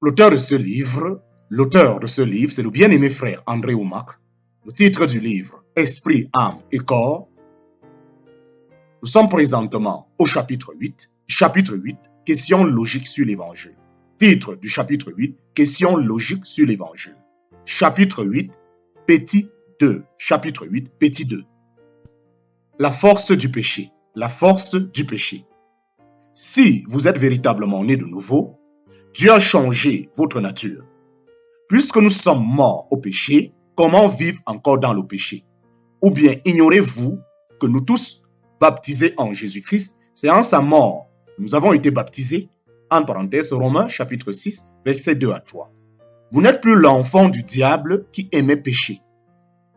L'auteur de ce livre, c'est le bien-aimé frère André Oumak. Le titre du livre, Esprit, âme et corps. Nous sommes présentement au chapitre 8. Chapitre 8, questions logiques sur l'évangile. Titre du chapitre 8, questions logiques sur l'évangile. Chapitre 8, petit 2. Chapitre 8, petit 2. La force du péché. La force du péché. Si vous êtes véritablement né de nouveau, Dieu a changé votre nature. Puisque nous sommes morts au péché, comment vivre encore dans le péché? Ou bien ignorez-vous que nous tous, baptisés en Jésus-Christ, c'est en sa mort que nous avons été baptisés? En parenthèse, Romains chapitre 6, versets 2 à 3. Vous n'êtes plus l'enfant du diable qui aimait pécher.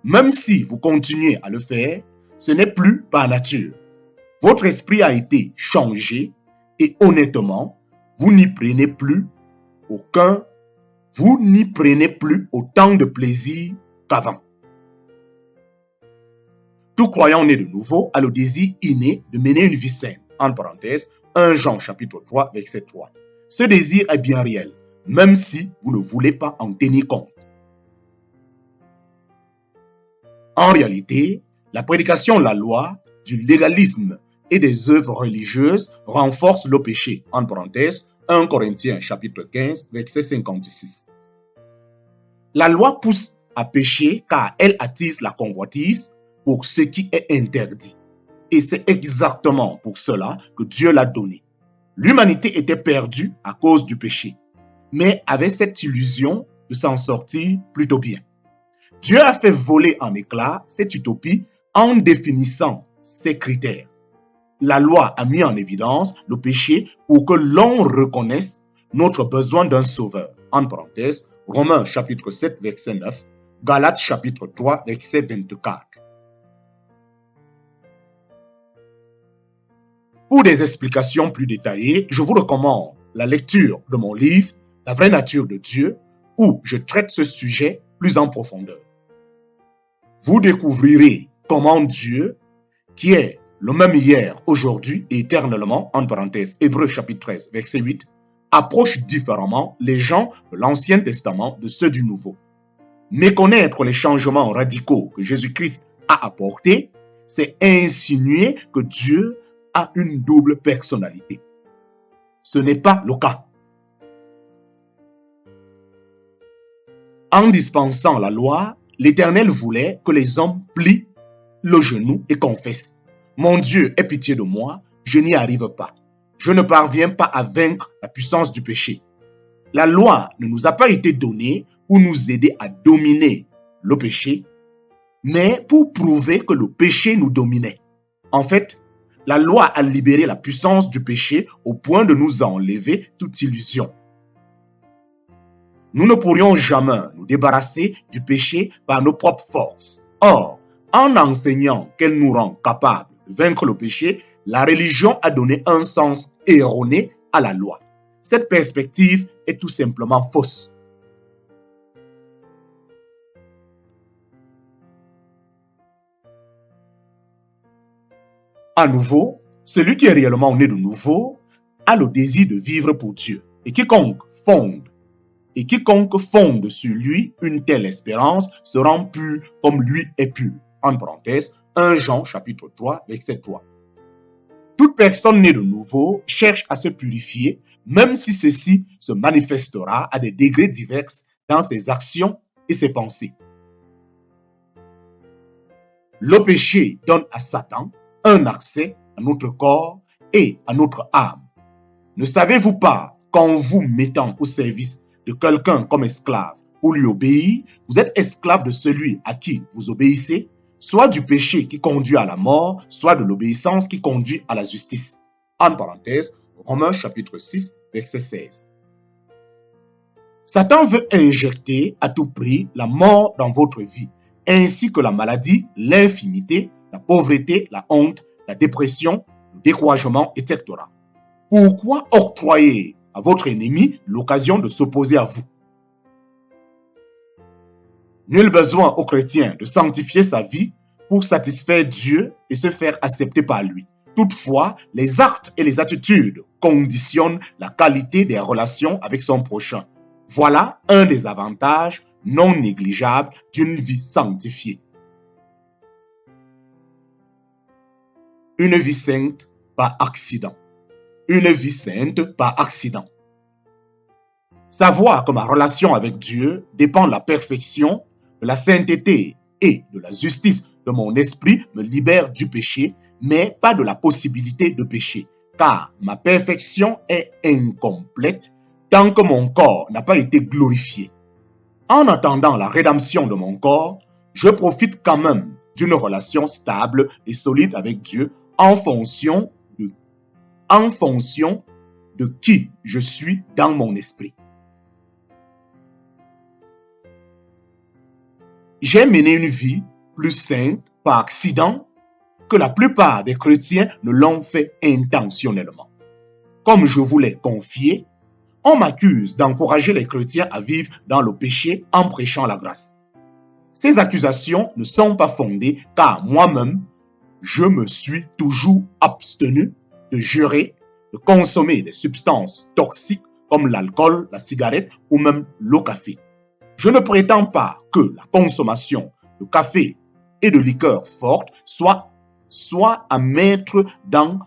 Même si vous continuez à le faire, ce n'est plus par nature. Votre esprit a été changé et honnêtement, vous n'y prenez plus autant de plaisir qu'avant. Tout croyant né de nouveau a le désir inné de mener une vie saine. En parenthèse, 1 Jean chapitre 3, verset 3. Ce désir est bien réel, même si vous ne voulez pas en tenir compte. En réalité, la prédication de la loi, du légalisme et des œuvres religieuses renforce le péché. En parenthèse, 1 Corinthiens chapitre 15, verset 56. La loi pousse à pécher car elle attise la convoitise pour ce qui est interdit. Et c'est exactement pour cela que Dieu l'a donné. L'humanité était perdue à cause du péché, mais avait cette illusion de s'en sortir plutôt bien. Dieu a fait voler en éclats cette utopie en définissant ses critères. La loi a mis en évidence le péché pour que l'on reconnaisse notre besoin d'un sauveur. En parenthèse, Romains chapitre 7, verset 9, Galates chapitre 3, verset 24. Pour des explications plus détaillées, je vous recommande la lecture de mon livre « La vraie nature de Dieu » où je traite ce sujet plus en profondeur. Vous découvrirez comment Dieu, qui est le même hier, aujourd'hui et éternellement, en parenthèse, Hébreux chapitre 13, verset 8, approche différemment les gens de l'Ancien Testament de ceux du Nouveau. Méconnaître les changements radicaux que Jésus-Christ a apportés, c'est insinuer que Dieu a une double personnalité. Ce n'est pas le cas. En dispensant la loi, l'Éternel voulait que les hommes plient le genou et confessent. Mon Dieu, aie pitié de moi, je n'y arrive pas. Je ne parviens pas à vaincre la puissance du péché. La loi ne nous a pas été donnée pour nous aider à dominer le péché, mais pour prouver que le péché nous dominait. En fait, la loi a libéré la puissance du péché au point de nous enlever toute illusion. Nous ne pourrions jamais nous débarrasser du péché par nos propres forces. Or, en enseignant qu'elle nous rend capables de vaincre le péché, la religion a donné un sens erroné à la loi. Cette perspective est tout simplement fausse. À nouveau, celui qui est réellement né de nouveau a le désir de vivre pour Dieu. Et quiconque fonde sur lui une telle espérance se rend pur comme lui est pur. En parenthèse, 1 Jean chapitre 3, verset 3. Toute personne née de nouveau cherche à se purifier, même si ceci se manifestera à des degrés divers dans ses actions et ses pensées. Le péché donne à Satan un accès à notre corps et à notre âme. Ne savez-vous pas qu'en vous mettant au service de quelqu'un comme esclave pour lui obéir, vous êtes esclave de celui à qui vous obéissez, soit du péché qui conduit à la mort, soit de l'obéissance qui conduit à la justice. En parenthèse, Romains chapitre 6, verset 16. Satan veut injecter à tout prix la mort dans votre vie, ainsi que la maladie, l'infimité, la pauvreté, la honte, la dépression, le découragement, etc. Pourquoi octroyer à votre ennemi l'occasion de s'opposer à vous? Nul besoin aux chrétiens de sanctifier sa vie pour satisfaire Dieu et se faire accepter par lui. Toutefois, les actes et les attitudes conditionnent la qualité des relations avec son prochain. Voilà un des avantages non négligeables d'une vie sanctifiée. Une vie sainte par accident. Une vie sainte par accident. Savoir que ma relation avec Dieu dépend de la perfection, de la sainteté et de la justice de mon esprit me libère du péché, mais pas de la possibilité de pécher, car ma perfection est incomplète tant que mon corps n'a pas été glorifié. En attendant la rédemption de mon corps, je profite quand même d'une relation stable et solide avec Dieu en fonction de qui je suis dans mon esprit. J'ai mené une vie plus sainte par accident que la plupart des chrétiens ne l'ont fait intentionnellement. Comme je vous l'ai confié, on m'accuse d'encourager les chrétiens à vivre dans le péché en prêchant la grâce. Ces accusations ne sont pas fondées car moi-même, je me suis toujours abstenu de jurer, de consommer des substances toxiques comme l'alcool, la cigarette ou même le café. Je ne prétends pas que la consommation de café et de liqueurs fortes soit à mettre dans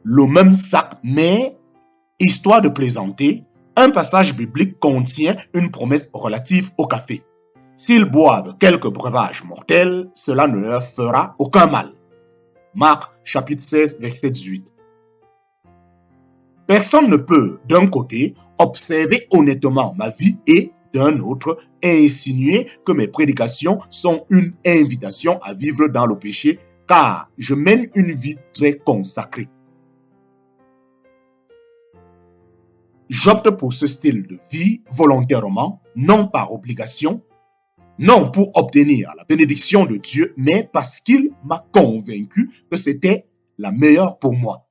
le même sac, mais, histoire de plaisanter, un passage biblique contient une promesse relative au café. S'ils boivent quelques breuvages mortels, cela ne leur fera aucun mal. Marc, chapitre 16, verset 18. Personne ne peut, d'un côté, observer honnêtement ma vie et, d'un autre, insinuer que mes prédications sont une invitation à vivre dans le péché, car je mène une vie très consacrée. J'opte pour ce style de vie volontairement, non par obligation, non pour obtenir la bénédiction de Dieu, mais parce qu'il m'a convaincu que c'était la meilleure pour moi.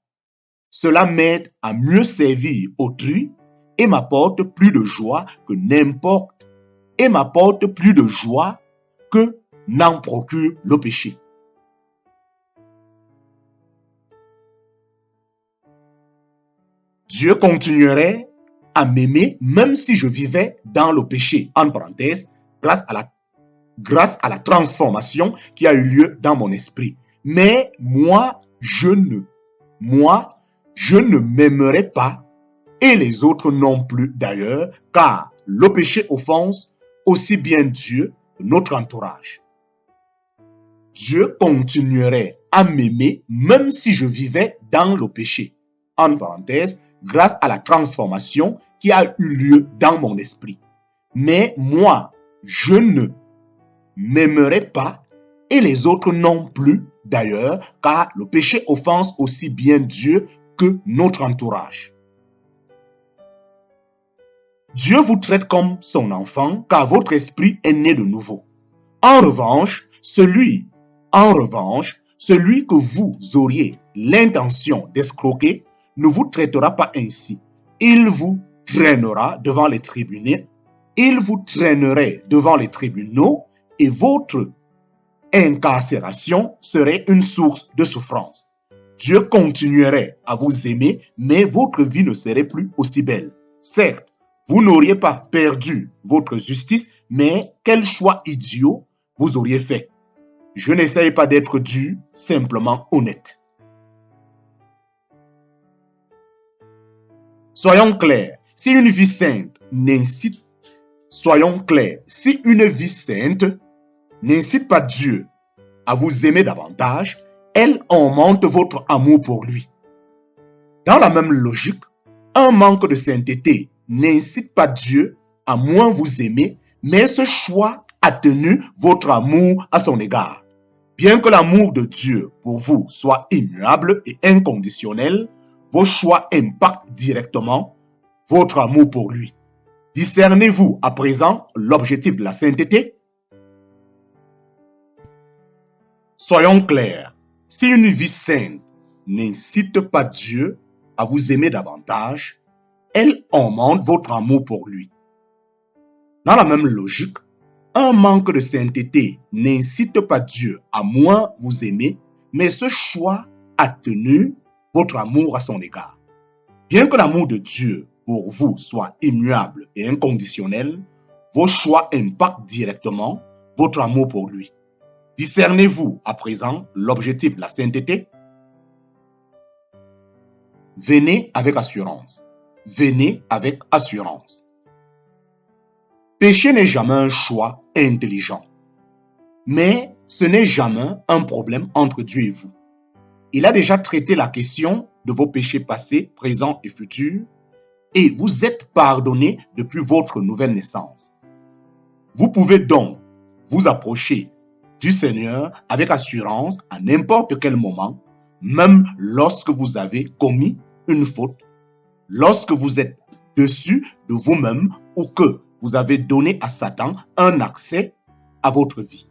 Cela m'aide à mieux servir autrui et m'apporte plus de joie que n'en procure le péché. Dieu continuerait à m'aimer même si je vivais dans le péché, en parenthèse, grâce à la transformation qui a eu lieu dans mon esprit. Mais moi, je ne m'aimerais pas et les autres non plus d'ailleurs, car le péché offense aussi bien Dieu que notre entourage. Dieu continuerait à m'aimer même si je vivais dans le péché. En parenthèse, grâce à la transformation qui a eu lieu dans mon esprit. Mais moi, je ne m'aimerais pas et les autres non plus d'ailleurs, car le péché offense aussi bien Dieu que notre entourage. Dieu vous traite comme son enfant car votre esprit est né de nouveau. En revanche, celui que vous auriez l'intention d'escroquer ne vous traitera pas ainsi. Il vous traînera devant les tribunaux. Il vous traînerait devant les tribunaux et votre incarcération serait une source de souffrance. Dieu continuerait à vous aimer, mais votre vie ne serait plus aussi belle. Certes, vous n'auriez pas perdu votre justice, mais quel choix idiot vous auriez fait. Je n'essaye pas d'être dur, simplement honnête. Soyons clairs, si une vie sainte n'incite pas Dieu à vous aimer davantage, elle augmente votre amour pour lui. Dans la même logique, un manque de sainteté n'incite pas Dieu à moins vous aimer, mais ce choix atténue votre amour à son égard. Bien que l'amour de Dieu pour vous soit immuable et inconditionnel, vos choix impactent directement votre amour pour lui. Discernez-vous à présent l'objectif de la sainteté? Soyons clairs, si une vie sainte n'incite pas Dieu à vous aimer davantage, elle augmente votre amour pour lui. Dans la même logique, un manque de sainteté n'incite pas Dieu à moins vous aimer, mais ce choix atténue votre amour à son égard. Bien que l'amour de Dieu pour vous soit immuable et inconditionnel, vos choix impactent directement votre amour pour lui. Discernez-vous à présent l'objectif de la sainteté? Venez avec assurance. Venez avec assurance. Pécher n'est jamais un choix intelligent, mais ce n'est jamais un problème entre Dieu et vous. Il a déjà traité la question de vos péchés passés, présents et futurs, et vous êtes pardonnés depuis votre nouvelle naissance. Vous pouvez donc vous approcher du Seigneur avec assurance à n'importe quel moment, même lorsque vous avez commis une faute, lorsque vous êtes dessus de vous-même ou que vous avez donné à Satan un accès à votre vie.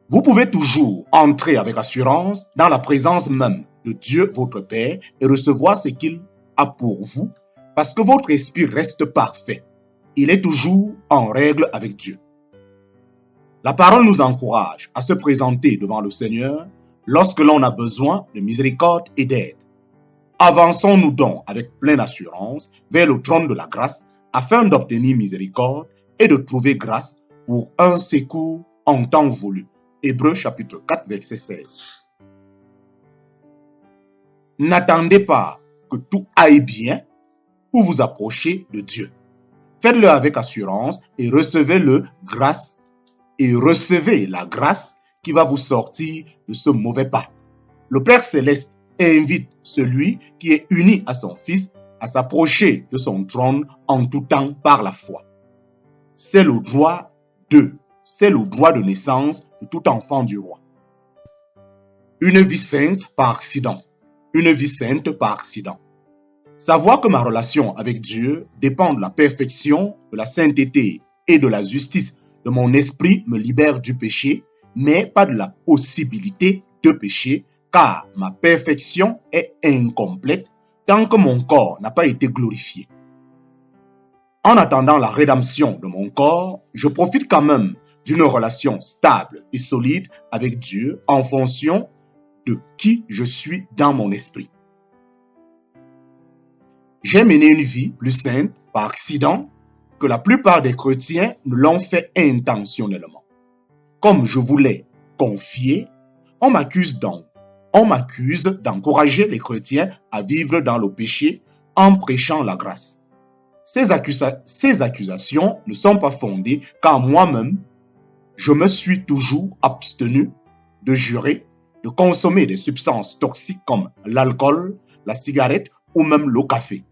Vous pouvez toujours entrer avec assurance dans la présence même de Dieu, votre Père, et recevoir ce qu'il a pour vous, parce que votre esprit reste parfait. Il est toujours en règle avec Dieu. La parole nous encourage à se présenter devant le Seigneur lorsque l'on a besoin de miséricorde et d'aide. Avançons-nous donc avec pleine assurance vers le trône de la grâce afin d'obtenir miséricorde et de trouver grâce pour un secours en temps voulu. Hébreux chapitre 4, verset 16. N'attendez pas que tout aille bien pour vous approcher de Dieu. Faites-le avec assurance et recevez-le grâce et recevez la grâce qui va vous sortir de ce mauvais pas. Le Père Céleste invite celui qui est uni à son Fils à s'approcher de son trône en tout temps par la foi. C'est le droit de naissance de tout enfant du roi. Une vie sainte par accident. Une vie sainte par accident. Savoir que ma relation avec Dieu dépend de la perfection, de la sainteté et de la justice de mon esprit me libère du péché, mais pas de la possibilité de pécher, car ma perfection est incomplète tant que mon corps n'a pas été glorifié. En attendant la rédemption de mon corps, je profite quand même d'une relation stable et solide avec Dieu en fonction de qui je suis dans mon esprit. J'ai mené une vie plus sainte par accident que la plupart des chrétiens ne l'ont fait intentionnellement. Comme je voulais confier, on m'accuse d'encourager les chrétiens à vivre dans le péché en prêchant la grâce. Ces accusations ne sont pas fondées car moi-même, je me suis toujours abstenu de jurer, de consommer des substances toxiques comme l'alcool, la cigarette ou même le café.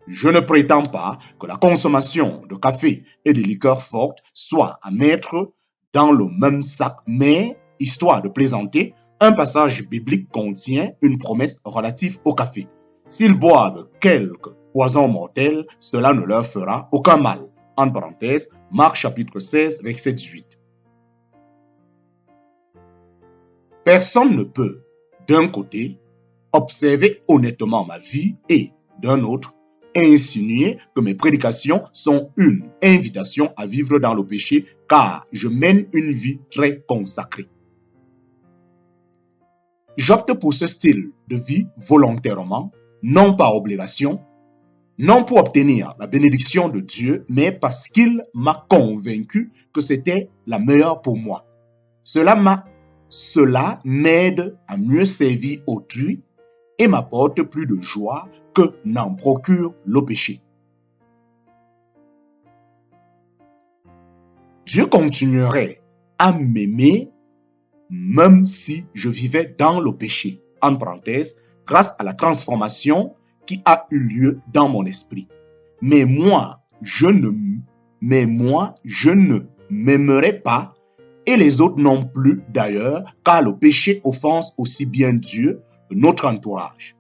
Je ne prétends pas que la consommation de café et de liqueurs fortes soit à mettre dans le même sac, mais, histoire de plaisanter, un passage biblique contient une promesse relative au café. S'ils boivent quelque poison mortel, cela ne leur fera aucun mal. En parenthèse, Marc chapitre 16, verset 18. Personne ne peut, d'un côté, observer honnêtement ma vie et, d'un autre, insinuer que mes prédications sont une invitation à vivre dans le péché car je mène une vie très consacrée. J'opte pour ce style de vie volontairement, non par obligation, non pour obtenir la bénédiction de Dieu, mais parce qu'il m'a convaincu que c'était la meilleure pour moi. Cela m'aide à mieux servir autrui et m'apporte plus de joie que n'en procure le péché. Dieu continuerait à m'aimer même si je vivais dans le péché, en parenthèse, grâce à la transformation qui a eu lieu dans mon esprit. Mais moi, je ne m'aimerai pas et les autres non plus d'ailleurs, car le péché offense aussi bien Dieu que notre entourage.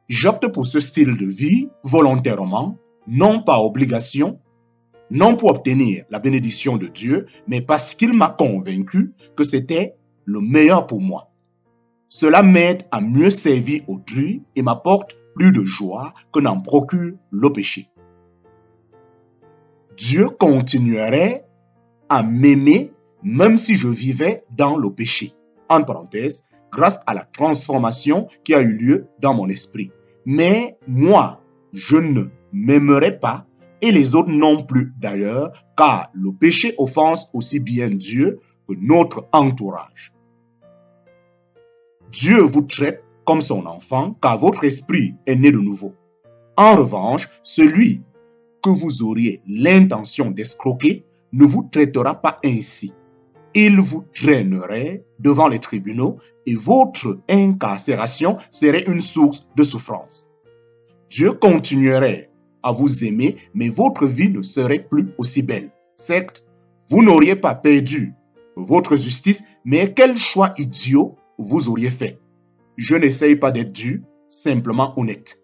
J'opte pour ce style de vie volontairement, non par obligation, non pour obtenir la bénédiction de Dieu, mais parce qu'il m'a convaincu que c'était le meilleur pour moi. Cela m'aide à mieux servir autrui et m'apporte plus de joie que n'en procure le péché. Dieu continuerait à m'aimer même si je vivais dans le péché. En parenthèse, grâce à la transformation qui a eu lieu dans mon esprit. Mais moi, je ne m'aimerai pas et les autres non plus d'ailleurs, car le péché offense aussi bien Dieu que notre entourage. Dieu vous traite comme son enfant, car votre esprit est né de nouveau. En revanche, celui que vous auriez l'intention d'escroquer ne vous traitera pas ainsi. Il vous traînerait devant les tribunaux et votre incarcération serait une source de souffrance. Dieu continuerait à vous aimer, mais votre vie ne serait plus aussi belle. Certes, vous n'auriez pas perdu votre justice, mais quel choix idiot vous auriez fait? Je n'essaye pas d'être dur, simplement honnête.